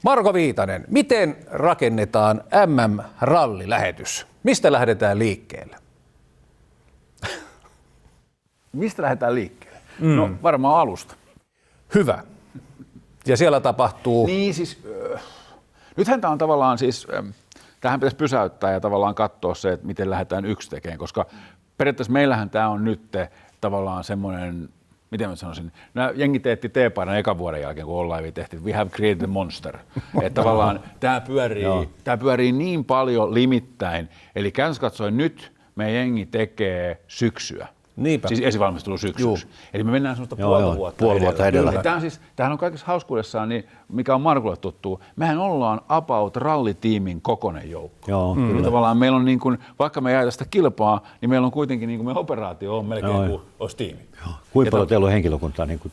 Marko Viitanen, miten rakennetaan MM-rallilähetys? Mistä lähdetään liikkeelle? Mistä lähdetään liikkeelle? No varmaan alusta. Hyvä. Ja siellä tapahtuu... Niin siis, nythän tämä on tavallaan siis, tähän pitäisi pysäyttää ja tavallaan katsoa se, että miten lähdetään yksi tekemään, koska periaatteessa meillähän tämä on nyt tavallaan semmoinen, miten mä sanoisin, jengi teetti T-paidan ekan vuoden jälkeen, kun All tehtiin, we have created a monster. Että tavallaan tämä pyörii niin paljon limittäin, eli käytännössä katsoen nyt meidän jengi tekee syksyä. Niinpä. Siis esivalmistelu syksyksi. Eli me mennään semmoista puoli vuotta edellä. Tämähän on kaikessa hauskuudessaan, niin mikä on Markulle tuttu, mehän ollaan about rallitiimin kokoinen joukko. Joo, Eli tavallaan meillä on niin kuin, vaikka me jäädään sitä kilpaa, niin meillä on kuitenkin niin kuin meidän operaatio on melkein kuin olisi tiimi. Kuinka paljon teillä on henkilökuntaa? Niin kuin...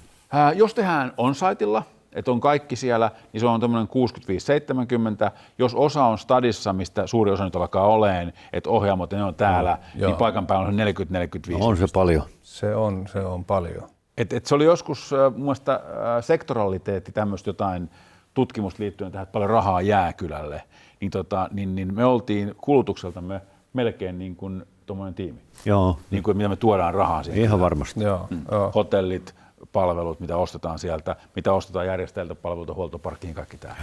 Jos tehdään on-siteilla, että on kaikki siellä, niin se on tämmöinen 65-70. Jos osa on stadissa, mistä suuri osa nyt alkaa oleen, että ohjaamot ne on täällä, niin paikan päällä on 40-45. On se paljon. Se on paljon. Se oli joskus mun mielestä sektoraliteetti tämmöistä jotain tutkimusta liittyen tähän, että paljon rahaa Jääkylälle, niin me oltiin kulutukseltamme melkein niin kuin tuommoinen tiimi. Joo. Niin kuin mitä me tuodaan rahaa siitä. Ihan varmasti. Joo. Hotellit, palvelut, mitä ostetaan sieltä, mitä ostetaan järjestäjältä, palveluita, huoltoparkkiin, kaikki tämä.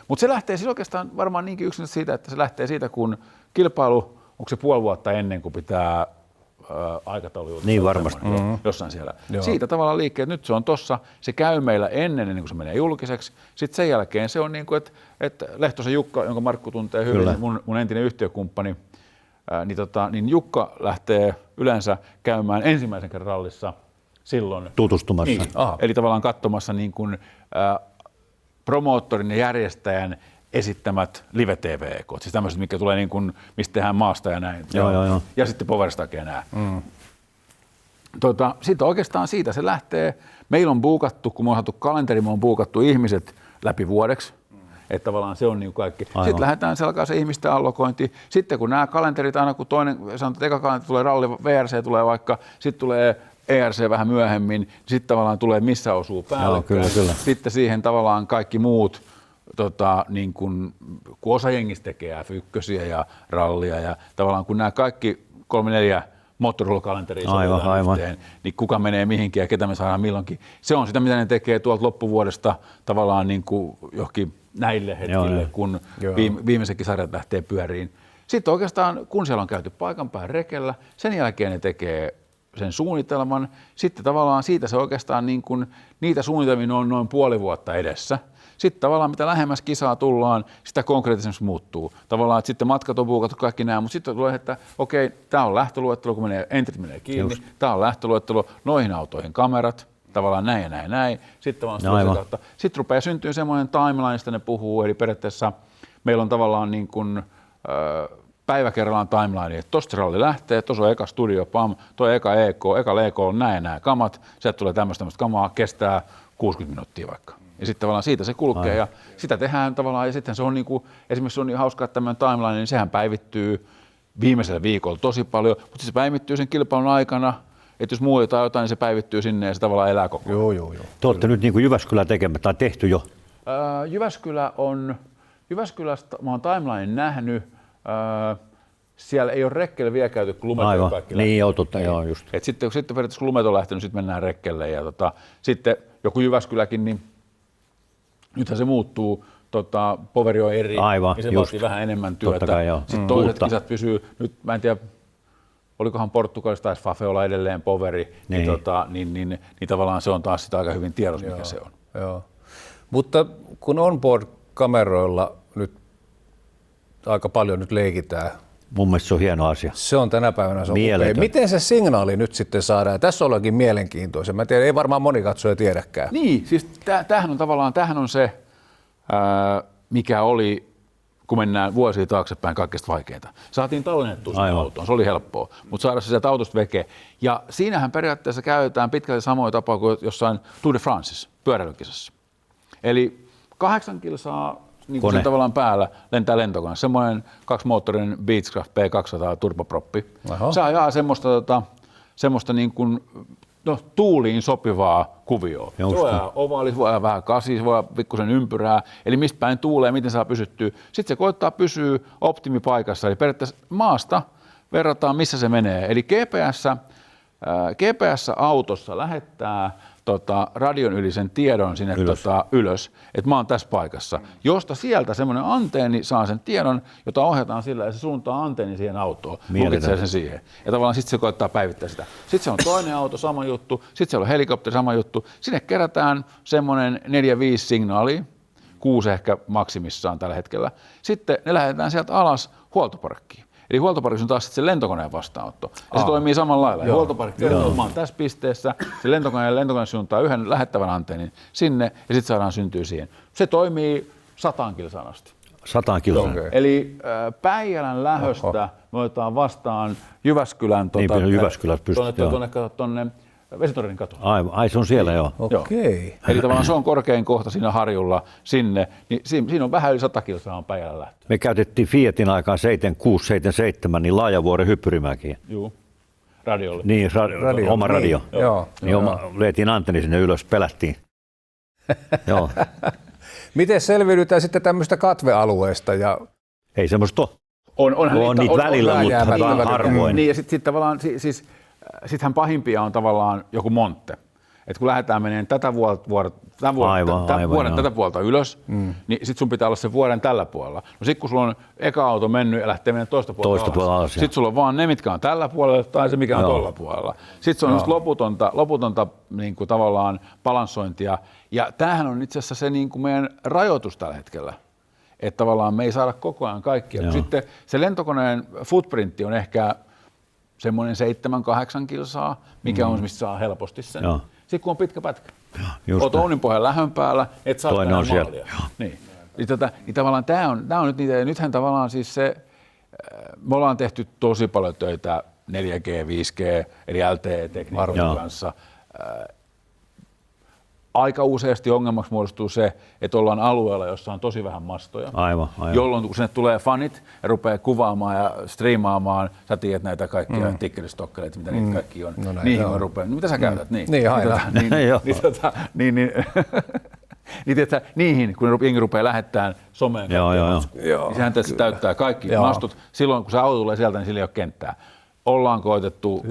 Mutta se lähtee siis oikeastaan varmaan niinkin yksinkertaisesti siitä, että se lähtee siitä, kun kilpailu, onko se puoli vuotta ennen kuin pitää aikataulu niin varmasti. Jossain siellä. Joo. Siitä tavallaan liikkeet, nyt se on tossa, se käy meillä ennen kuin se menee julkiseksi. Sitten sen jälkeen se on niin kuin, että Lehtosen Jukka, jonka Markku tuntee hyvin, mun entinen yhtiökumppani, niin Jukka lähtee yleensä käymään ensimmäisen kerran rallissa silloin. Tutustumassa. Niin, eli tavallaan katsomassa niin kuin, promoottorin ja järjestäjän esittämät live-TV-ekot, siis tämmöiset, mikä tulee niin kuin, mistä tehdään maasta ja näin. Joo. Ja sitten Powerstack ja nää. Sitten oikeastaan siitä se lähtee. Meillä on buukattu, kun me on saatu kalenteri, me on buukattu ihmiset läpi vuodeksi. Että tavallaan se on niin kaikki. Aivan. Sitten lähdetään, se alkaa se ihmisten allokointi. Sitten kun nämä kalenterit, aina kun toinen, sanotaan, että eka kalenteri tulee ralli, VRC tulee vaikka, sitten tulee ERC vähän myöhemmin, niin sitten tavallaan tulee missä osuu päälle. Kyllä. Sitten siihen tavallaan kaikki muut, niin kun osa jengistä tekee F1 ja rallia ja tavallaan kun nämä kaikki 3-4 moottorirullakalenteria sovitaan yhteen, niin kuka menee mihinkin ja ketä me saadaan milloinkin. Se on sitä, mitä ne tekee tuolta loppuvuodesta tavallaan niin kuin johonkin näille hetkille, kun viimeisetkin sarjat lähtee pyöriin. Sitten oikeastaan, kun siellä on käyty paikan päällä rekellä, sen jälkeen ne tekee sen suunnitelman. Sitten tavallaan siitä se oikeastaan niin kuin, niitä suunnitelmia on noin puoli vuotta edessä. Sitten tavallaan mitä lähemmäs kisaa tullaan, sitä konkreettisemmin muuttuu. Tavallaan, että sitten matkat on buukattu kaikki nämä, mutta sitten tulee, että okei, tämä on lähtöluettelo, kun entrit menee kiinni, tämä on lähtöluettelo, noihin autoihin kamerat, tavallaan näin ja näin ja näin. Sitten rupeaa syntyä semmoinen timeline, josta ne puhuu, eli periaatteessa meillä on tavallaan niin kuin, päivä kerrallaan timeline, että tosta ralli lähtee, tuossa on eka studio, pam, toi eka EK on näin ja näin kamat, sieltä tulee tämmöistä kamaa, kestää 60 minuuttia vaikka. Ja sitten tavallaan siitä se kulkee ja sitä tehdään tavallaan, ja sitten se on niinku, esimerkiksi se on niin hauskaa, että tämmöinen timeline, niin sehän päivittyy viimeisellä viikolla tosi paljon, mutta se päivittyy sen kilpailun aikana, että jos muutetaan jotain, niin se päivittyy sinne ja se tavallaan elää koko ajan. Joo. Te olette nyt niin kuin Jyväskylä tekemään, tai tehty jo. Jyväskylästä mä oon timeline nähnyt, siellä ei ole rekkelle vielä käyty, kun lumet on kaikki niin, joo, just. Et sitten periaatteessa kun lumet on lähtenyt, sitten mennään rekkelle ja sitten joku Jyväskyläkin, niin nythän se muuttuu, poveri on eri, aivan, niin se vaatii vähän enemmän työtä. Sitten toiset kisat pysyy, nyt mä en tiedä, olikohan Portugalissa taisi Fafe olla edelleen poveri, niin tavallaan se on taas sitä aika hyvin tiedossa, mikä se on. Joo. Mutta kun onboard-kameroilla nyt aika paljon nyt leikitään. Mun mielestä se on hieno asia. Se on tänä päivänä upea. Miten se signaali nyt sitten saadaan? Tässä on jollakin mielenkiintoista. Mä tiedän, ei varmaan moni katsoja tiedäkään. Niin, siis tämähän on se, mikä oli, kun mennään vuosia taaksepäin, kaikkein vaikeinta. Saatiin tallennettua sen autoon, se oli helppoa, mutta saada se sieltä autosta veke. Ja siinähän periaatteessa käytetään pitkälti samoja tapaa kuin jossain Tour de Francessa, pyöräilykisassa. Eli 8 kilsaa niin kuin sen tavallaan päällä lentää lentokone. Semmoinen 2-moottorinen Beechcraft P200 turboproppi. Se ajaa semmoista niin kuin, tuuliin sopivaa kuvioa. Se voi ajaa ovaali, voi ajaa vähän kasi, voi ajaa pikkusen ympyrää, eli mistä päin tuulee, miten saa pysyttyä. Sitten se koittaa pysyä optimipaikassa, eli periaatteessa maasta verrataan, missä se menee. Eli GPS-autossa lähettää radion yli sen tiedon sinne ylös, että mä oon tässä paikassa, josta sieltä semmoinen antenni saa sen tiedon, jota ohjataan sillä ja se suuntaa antenni siihen autoon, lukitsee sen siihen. Ja tavallaan sitten se koittaa päivittää sitä. Sitten se on toinen auto, sama juttu, sitten siellä on helikopteri, sama juttu. Sinne kerätään semmoinen 4-5 signaalia, 6 ehkä maksimissaan tällä hetkellä. Sitten ne lähetetään sieltä alas huoltoparkkiin. Eli huoltoparkissa on taas se lentokoneen vastaanotto. Ja se toimii samalla lailla. Huoltoparkki on tässä pisteessä, se lentokone suuntaa yhden lähettävän antennin sinne ja sitten saadaan syntyä siihen. Se toimii 100 kilsaan asti. 100 kilsaan. Okay. Eli Päijälän lähöstä me otetaan vastaan Jyväskylän tuonne Vesitorin katoon. Ai se on siellä joo. Okei. Eli tavallaan se on korkein kohta siinä harjulla sinne, niin siinä on vähän yli 100 kilsaa on Päijälän lähtö. Me käytettiin Fiatin aikaan 76, 77, niin Laajavuoren Hyppyrimäkiin. Joo, radiolle. Niin, oma radio. Niin. Joo. Leetiin antenni sinne ylös, pelättiin. Joo. Miten selviydytään sitten tämmöistä katvealueesta? Ei semmoista ole. On niitä välillä, mutta harvoin. Niin, ja sitten tavallaan, sittenhän pahimpia on tavallaan joku montte. Et kun lähdetään menemään tätä puolta ylös, niin sit sun pitää olla se vuoren tällä puolella. No sit kun sulla on eka auto mennyt ja lähtee menemään toista puolta alas. Sit sulla on vaan ne, mitkä on tällä puolella tai se, mikä on tolla puolella. Sit se on just loputonta niin kuin tavallaan balanssointia. Ja tämähän on itse asiassa se niin kuin meidän rajoitus tällä hetkellä. Että tavallaan me ei saada koko ajan kaikkia. Sitten se lentokoneen footprintti on ehkä semmoinen 7-8 kilsaa, mikä on, mistä saa helposti sen. Sitten kun on pitkä pätkä, oot Ouninpohjan lähön päällä, et saa tähän maalia. Niin tavallaan tämä on nyt niitä, ja nythän tavallaan siis se, me ollaan tehty tosi paljon töitä 4G, 5G, eli LTE-tekniikan kanssa. Aika useasti ongelmaksi muodostuu se, että ollaan alueella, jossa on tosi vähän mastoja, jolloin kun sinne tulee fanit ja rupeaa kuvaamaan ja striimaamaan, sä tiedät näitä kaikkia tikkelistokkeleita, mitä niitä kaikki on, niihin on rupeaa. Mitä sä käytät? Niin, aina. Niihin, kun jengi rupeaa lähettämään someen, niin sehän täyttää kaikki mastot. Silloin kun se auto tulee sieltä, niin sillä ei ole kenttää. Ollaan koetettu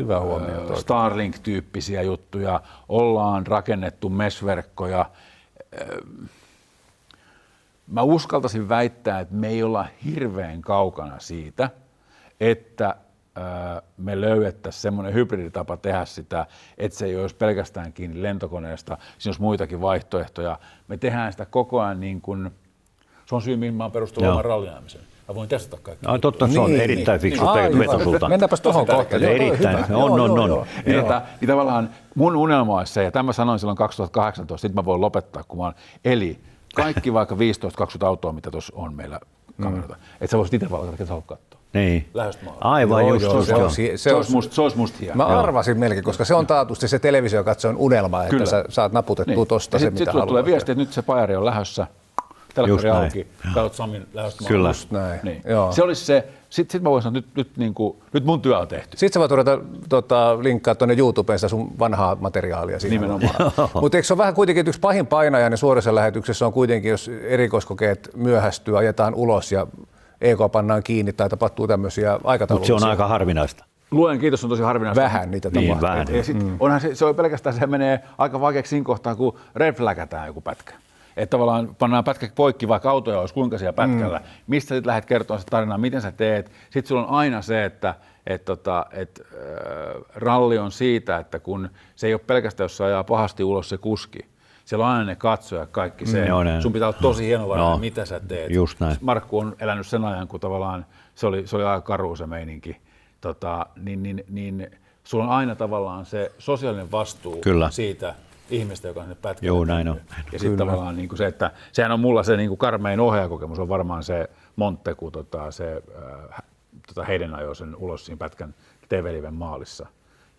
Starlink-tyyppisiä juttuja, ollaan rakennettu mesh-verkkoja. Mä uskaltaisin väittää, että me ei olla hirveän kaukana siitä, että me löydettäisiin semmoinen hybriditapa tehdä sitä, että se ei olisi pelkästään kiinni lentokoneesta, siinä olisi muitakin vaihtoehtoja. Me tehdään sitä koko ajan niin kuin, se on syy, mihin mä oon perustellut oman ralliajamisen. Mä voin testata kaikki. No, totta, se on erittäin fiksu veto sulta. Mennäänpäs tuohon kohtaan. Erittäin, on. Niin tavallaan mun unelma olisi se, ja tämä sanoin silloin 2018, sitten mä voin lopettaa, kun mä oon, eli kaikki vaikka 15-20 autoa, mitä tuossa on meillä kamerata, että sä voisit itse valita, että sä haluat katsoa. Niin. Lähes maailman. Aivan just. Se olisi musta hieno. Mä arvasin melkein, koska se on taatusti se televisiokatsojan unelma, että sä saat naputettua tosta se, mitä haluat. Sitten tulee viesti, että nyt se pajari on lähdössä, telkkari auki, katsot Samin lähdöstä maailman. Kyllä. Just näin. Niin. Joo. Se olisi se, sitten mä voin sanoa, että nyt mun työ on tehty. Sitten sä voit ruveta linkkaa tuonne YouTubeen sitä sun vanhaa materiaalia siinä. Nimenomaan. Mutta eikö se ole vähän kuitenkin, että yksi pahin painaja niin suorassa lähetyksessä on kuitenkin, jos erikoiskokeet myöhästyy, ajetaan ulos ja EK pannaan kiinni tai tapahtuu tämmöisiä aikataulullisia. Mutta se on aika harvinaista. Luen kiitos on tosi harvinaista. Vähän niitä tapahtuu. Niin, vähän. Ja sit onhan se on pelkästään, se menee aika vaikeaksi siinä kohtaa, kun red-flagataan joku pätkä. Että tavallaan pannaan pätkä poikki, vaikka autoja olisi kuinka siellä pätkällä. Mistä sitten lähdet kertoa sitä tarinaa, miten sä teet. Sitten sulla on aina se, että ralli on siitä, että kun se ei ole pelkästään, jos se ajaa pahasti ulos se kuski. Siellä on aina ne katsojat, kaikki se. Sun pitää olla tosi hienovarainen, mitä sä teet. Just näin. Markku on elänyt sen ajan, kun tavallaan se oli aika karu se meininki. Niin sulla on aina tavallaan se sosiaalinen vastuu siitä ihmistä, joka on sinne pätkällä. Joo, näin on. Ja sitten tavallaan niin kuin se, että sehän on mulla se niin kuin karmein ohjaajakokemus, on varmaan se Monte, kun heidän ajoi sen ulos siinä pätkän TV-liven maalissa.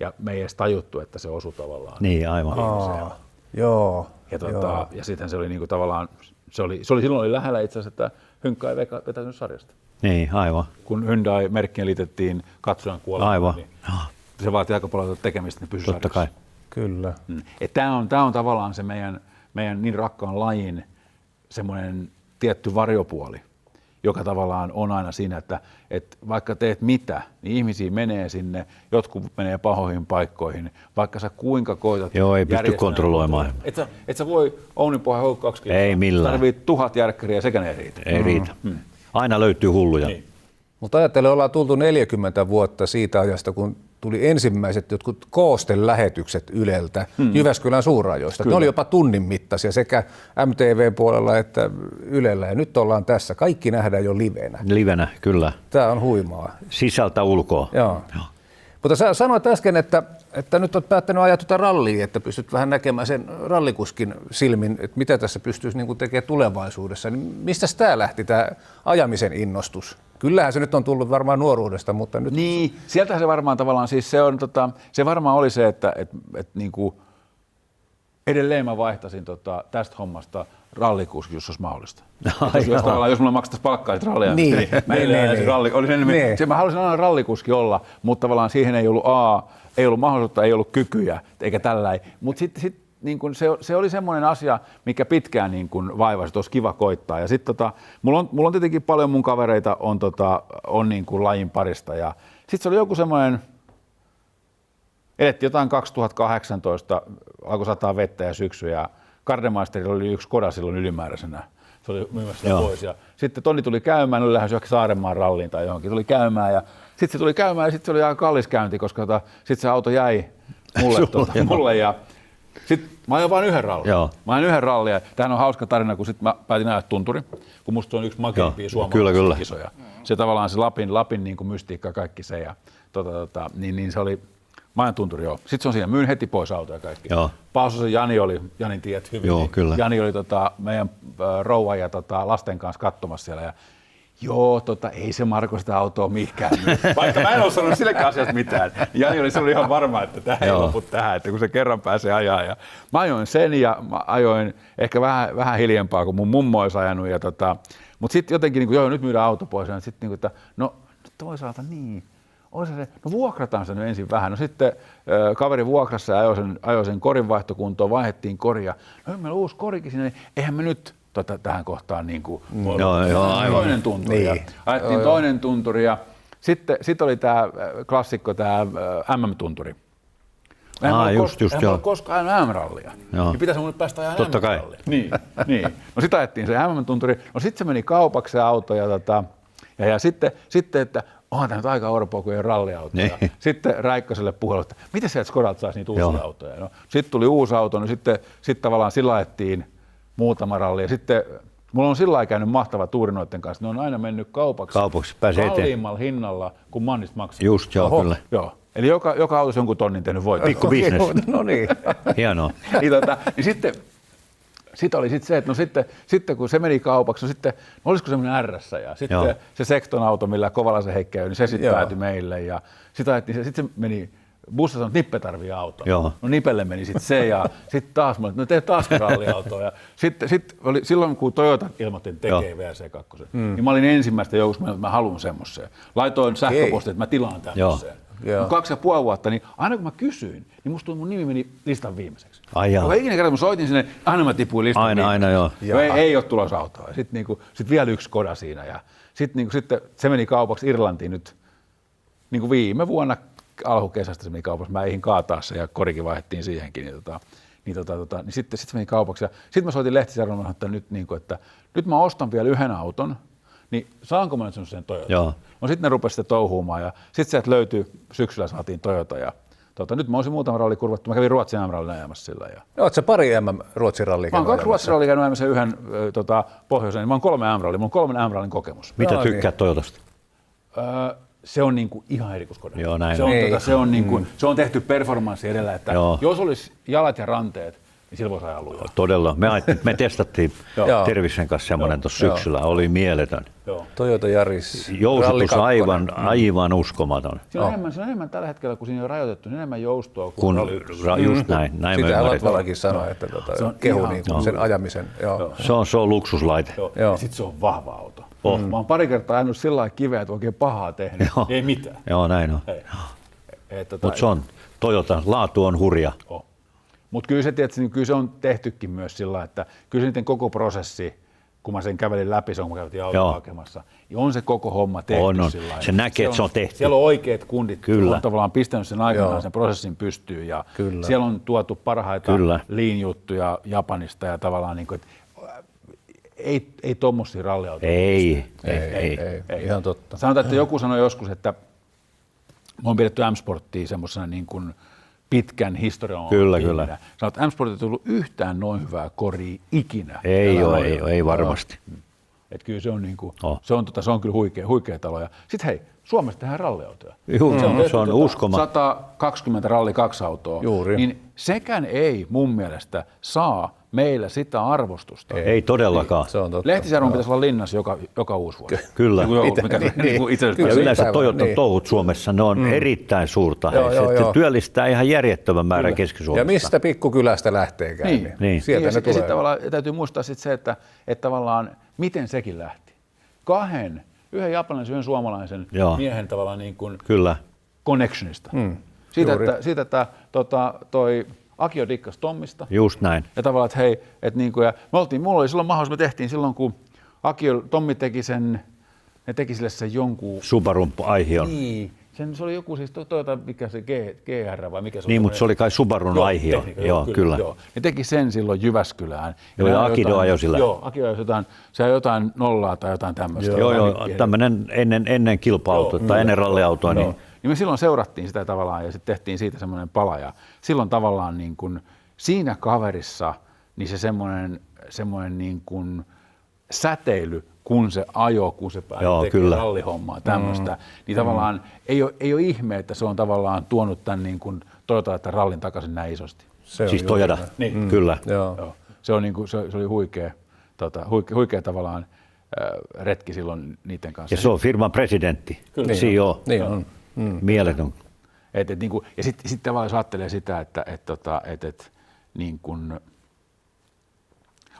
Ja me ei edes tajuttu, että se osui tavallaan. Niin, aivan. Joo. Ja sittenhän se oli niin kuin tavallaan, silloin oli lähellä itse asiassa, että Hynkka ei vetänyt sarjasta. Niin, aivan. Kun Hyundai-merkkiin liitettiin katsojan kuolemaan, niin se vaatii aika paljon tekemistä, niin pysyi Totta kai. Kyllä. Tämä on tavallaan se meidän niin rakkaan lajin semmoinen tietty varjopuoli, joka tavallaan on aina siinä, että vaikka teet mitä, niin ihmisiä menee sinne, jotkut menee pahoihin paikkoihin, vaikka sä kuinka koitat. Joo, ei pysty kontrolloimaan. Et sä voi Ounin pohja houkka 2 kilsaa. Ei millään. Tarvii 1000 järkkäriä ja sekään ei riitä. Ei riitä. Aina löytyy hulluja. Niin. Mutta ajattelen, ollaan tultu 40 vuotta siitä ajasta, kun tuli ensimmäiset jotkut koostelähetykset Yleltä Jyväskylän suurajoista. Ne oli jopa tunnin mittaisia sekä MTV-puolella että Ylellä. Ja nyt ollaan tässä. Kaikki nähdään jo livenä. Livenä, kyllä. Tämä on huimaa. Sisältä ulkoa. Joo. Mutta sä sanoit äsken, että nyt olet päättänyt ajaa tuota rallia, että pystyt vähän näkemään sen rallikuskin silmin, että mitä tässä pystyisi niin tekemään tulevaisuudessa. Niin mistä tämä lähti, tämä ajamisen innostus? Kyllähän se nyt on tullut varmaan nuoruudesta, mutta nyt... Niin, sieltähän se varmaan tavallaan, siis se varmaan oli se, että niin kuin edelleen mä vaihtasin tästä hommasta rallikuski, jos olisi mahdollista. Jos mulla maksettaisiin palkkaa, että rallia, niin ralli, oli mä halusin aina rallikuski olla, mutta tavallaan siihen ei ollut ei ollut mahdollisuutta, ei ollut kykyjä, eikä tällainen. Mutta sitten niin kun se oli semmoinen asia, mikä pitkään niin kun vaivasi, että olisi kiva koittaa. Ja sitten mulla on tietenkin paljon mun kavereita on niin kuin lajin parista. Ja sitten se oli joku semmoinen, elettiin jotain 2018, alkoi sataa vettä ja syksy ja Gardemeisterilla oli yksi Skoda silloin ylimääräisenä. Se oli myymässä sitä pois. Ja sitten Toni tuli käymään, oli lähes johonkin Saarenmaan ralliin tai johonkin. Tuli käymään ja sitten se tuli käymään ja sitten se oli aika kallis käynti, koska sitten se auto jäi mulle ja sitten mä ajoin vain yhden rallin. Mä ajoin yhden rallin ja tämähän on hauska tarina, kun sitten mä päätin ajaa tunturi, kun musta on yksi makeimpia suomalaisia kisoja. Se tavallaan se Lapin niin kuin mystiikka kaikki se ja niin se oli. Mä ajan tunturi, joo. Sitten se on siinä, myyn heti pois autoja ja kaikki. Paasosen Janin tiedät hyvin. Joo, kyllä. Jani oli meidän rouvan ja lasten kanssa katsomassa siellä. Ja ei se Marko sitä autoa mihinkään. Vaikka mä en ole sanonut sillekään asiasta mitään. Jani oli sanonut ihan varma, että tämä ei lopu tähän, että kun se kerran pääsee ajaa. Ja mä ajoin sen ja mä ajoin ehkä vähän hiljempaa kuin mun mummo olisi ajanut. Mutta sitten jotenkin, niin nyt myydään auto pois. Ja sitten, että toisaalta niin. No vuokrataan se nyt ensin vähän. No sitten kaveri vuokrassa ja ajoi sen korin vaihtokuntoon, vaihdettiin koria. No meillä on uusi korikin siinä, niin eihän me nyt tähän kohtaan niin kuin toinen tunturi. Niin. Ajettiin toinen tunturi ja sitten oli tämä klassikko, tämä MM-tunturi. Mä en ole koskaan ajanut MM-rallia. Niin pitäisi mun nyt päästä ajan MM-rallia. Niin. No sitten ajettiin se MM-tunturi. No sitten se meni kaupaksi se auto ja Ja sitten, että onhan tämä nyt aika orpoa, kun ei ole ralliautoja. Niin. Sitten Räikköselle puhelu, että miten sieltä Skodalta saisi niitä uusia autoja. No, sitten tuli uusi auto, niin sitten tavallaan sillä ajettiin muutama ralli. Ja sitten mulla on sillä lailla käynyt mahtava tuuri noiden kanssa. Ne on aina mennyt kaupaksi kalliimmalla hinnalla, kun mannista maksaa. Just, joo, kyllä. Joo. Eli joka autossa jonkun tonnin tehnyt voittoa. Pikku business. No niin. Hienoa. niin sitten oli se, että no sitten kun se meni kaupaksi, no sitten olisiko semmoinen RS ja sitten se Sekton auto, millä Kovalaisen Heikki niin se sitten päätyi meille ja sitten se meni, bussa sanoi, että Nippe tarvii autoa. Joo. No Nipelle meni sitten se ja sitten taas mä no tee taas ralliautoa ja sitten oli silloin kun Toyota ilmoitti, että tekee VRC2, niin mä olin ensimmäistä joukossa, että mä haluan semmoiseen. Laitoin sähköpostiin, että mä tilaan tämmöiseen. 2,5 vuotta, niin aina kun mä kysyin, niin musta mun nimi meni listan viimeiseksi. Joka ikinä kerran kun soitin sinne, aina mä tipuin listan viimeiseksi. Aina, joo. Ei ole tulossa autoa. Sitten sit vielä yksi Skoda siinä. Ja sitten se meni kaupaksi Irlantiin nyt niin viime vuonna alkukesästä se meni kaupaksi. Mä eihin kaataa se ja korikin vaihdettiin siihenkin. Niin sitten se meni kaupaksi. Ja sitten mä soitin Lehtisarjalla, että nyt mä ostan vielä yhden auton. Niin saanko mä nyt sen Toyota? Joo. No sitten ne rupesi sitten touhuumaan ja sitten sieltä löytyi, syksyllä saatiin Toyota ja nyt mä olisin muutama ralli kurvattu. Mä kävin Ruotsin MM-rallin ajamassa sillä. Ja... Oletko sä pari Ruotsin rallia käynyt? Mä oon 2 Ruotsin rallia käynyt ajamassa yhden pohjoisen, niin mä oon 3 MM-rallia. Mulla on 3 MM-rallin kokemus. Mitä tykkäät Toyotasta? Se on niinku ihan eri kuin Skoda. Joo, näin se on tehty performanssi edellä, että jos olisi jalat ja ranteet, niin sillä voisi ajaa lujaa. Todella. Me testattiin Tervisen kanssa semmoinen tuossa syksyllä. Oli mieletön. Toyota Yaris. Jousitus aivan uskomaton. Siinä on enemmän tällä hetkellä, kun siinä on rajoitettu, niin enemmän joustoa kuin just näin. Sitä Latvalakin sanoi, että kehu sen ajamisen. Se on luksuslaite. Sitten se on vahva auto. Mä oon pari kertaa ajanut sillä lailla kiveä, että oikein pahaa tehnyt. Ei mitään. Joo, näin on. Mutta se on Toyota, laatu on hurja. Mutta kyllä se on tehtykin myös sillä, että kyllä se niiden koko prosessi, kun mä sen kävelin läpi, kun mä kävelin autoa hakemassa, niin on se koko homma tehty sillä lailla. Se näkee, että se on tehty. Siellä on oikeat kundit, kyllä. On tavallaan pistänyt sen aikanaan sen prosessin pystyyn ja siellä on tuotu parhaita lean-juttuja Japanista ja tavallaan niin kuin, ei tommosia ralliautoja. Ei. Ihan totta. Sanotaan, että joku sanoi joskus, että me on pidetty M-Sporttia semmoisena niin kuin pitkän historian. Kyllä. Sanoit, että M-Sportit ei tullut yhtään noin hyvää koria ikinä. Ei varmasti. Että kyllä se on, niinku, se on kyllä huikea talo. Sitten hei, Suomessa tehdään ralliautoja. Se on uskomaton. 120 ralli 2 autoa. Juuri. Niin sekään ei mun mielestä saa meillä sitä arvostusta. Ei todellakaan. Lehtisarjon pitäisi olla linnassa joka uusi vuosi. Kyllä. Ja yleensä Toyotan touhut Suomessa, ne on erittäin suurta. Se työllistää ihan järjettömän määrän Keski-Suomesta. Ja mistä pikkukylästä lähteekään, niin sieltä ne tulee. Sitten tavallaan täytyy muistaa se, että tavallaan miten sekin lähti. Yhden japanilaisen, yhden suomalaisen miehen tavallaan niin kuin connectionista. Siitä, että toi Akio dikkas Tommista. Just näin. Ja tavallaan, että hei, että niin kuin, ja mulla oli silloin mahdollisuus, me tehtiin silloin, kun Tommi teki ne teki sille sen jonkun... Subarun Aihion. Niin. Se oli joku siis Toyota, mikä se GR vai mikä se oli? Niin, mutta se oli kai Subarun Aihio. Joo, kyllä. Ne teki sen silloin Jyväskylään. Ja Akido ajoi sillä. Joo, Akido ajoi jotain nollaa tai jotain tämmöistä. Joo, tämmöinen ennen kilpa-autoa tai ennen ralliautoa. Niin me silloin seurattiin sitä tavallaan ja sitten tehtiin siitä semmoinen pala. Ja silloin tavallaan niin kuin siinä kaverissa niin se semmoinen niin kuin säteily, kun se ajo, kun se tekee rallihommaa, tämmöistä, niin tavallaan ei ole ihme, että se on tavallaan tuonut tämän niin kuin Toyota, että rallin takaisin näin isosti. Siis Toyota, niin. Kyllä. Joo. Se oli huikea tavallaan retki silloin niiden kanssa. Ja se on firman presidentti, CEO. Niin on. Mieletön. Ja sitten tavallaan jos ajattelee sitä, että niin kuin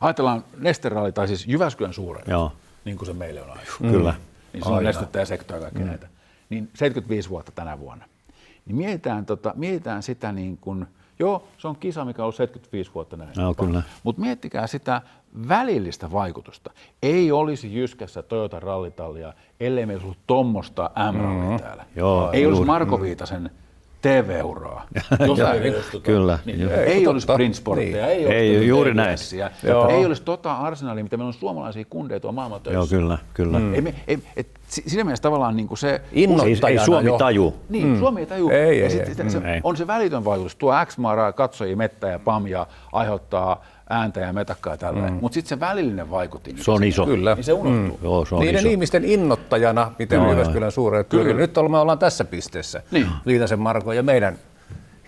ajatellaan Neste-ralli, tai siis Jyväskylän suuren, niin kuin se meille on aina. Kyllä. Niin se on Nestettä ja Sektoa ja kaikki näitä. Niin 75 vuotta tänä vuonna. Niin mietitään sitä niin kuin, se on kisa, mikä on ollut 75 vuotta näin. Kyllä. Mutta miettikää sitä välillistä vaikutusta. Ei olisi Jyskässä Toyota rallitallia, ellei meillä ollut tommosta M-rallia täällä. Ei olisi Marko Viitasen TV-uraa. Kyllä. Niin, ei olisi Sprint-sportteja, ei olisi juuri näin. Ei olisi Arsenalia, mitä meillä on suomalaisia kundeja tuolla maailman töissä. Joo, kyllä. Siinä mielessä tavallaan niin kuin se... Ei Suomi taju. Niin, Suomi ei taju. Ei. On se välitön vaikutus. Tuo X määrää katsojia mettä ja pam ja aiheuttaa ääntä ja metakkaa ja tällainen. Mutta sitten se välillinen vaikutin. Se on iso. Kyllä. Niin se unohtuu. Joo, se on Niiden iso. ihmisten innoittajana, miten Jyväskylän suuret pyörii. Nyt me ollaan tässä pisteessä, Viitasen Marko ja meidän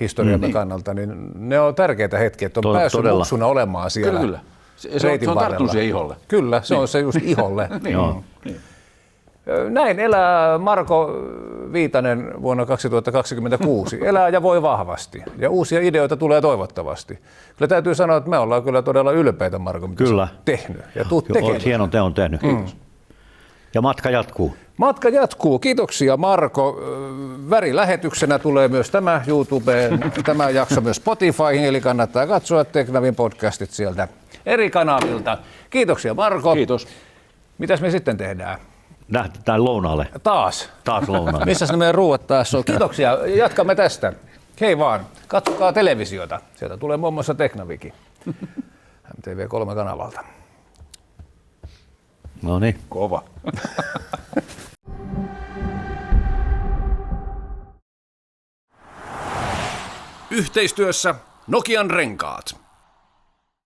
historiamme kannalta, niin ne on tärkeitä hetkiä, että on päässyt muksuna olemaan siellä. Kyllä. Se on tarttunut siihen iholle. Kyllä, se on se just iholle. Näin elää Marko Viitanen vuonna 2026. Elää ja voi vahvasti. Ja uusia ideoita tulee toivottavasti. Kyllä täytyy sanoa, että me ollaan kyllä todella ylpeitä, Marko, mitä sä oot tehnyt. Ja tuut tekemään. Olet hienon teon tehnyt. Ja matka jatkuu. Matka jatkuu. Kiitoksia, Marko. Värilähetyksenä tulee myös tämä YouTubeen, tämä jakso myös Spotifyhin, eli kannattaa katsoa Teknavin podcastit sieltä eri kanavilta. Kiitoksia, Marko. Kiitos. Mitäs me sitten tehdään? Lähdetään lounaalle. Taas Lounaalle. Missäs ne meidän ruuat taas on? Kiitoksia. Jatkamme tästä. Hei vaan, katsokaa televisiota. Sieltä tulee muun muassa Teknavikin. MTV3-kanavalta. No niin. Kova. Yhteistyössä Nokian Renkaat.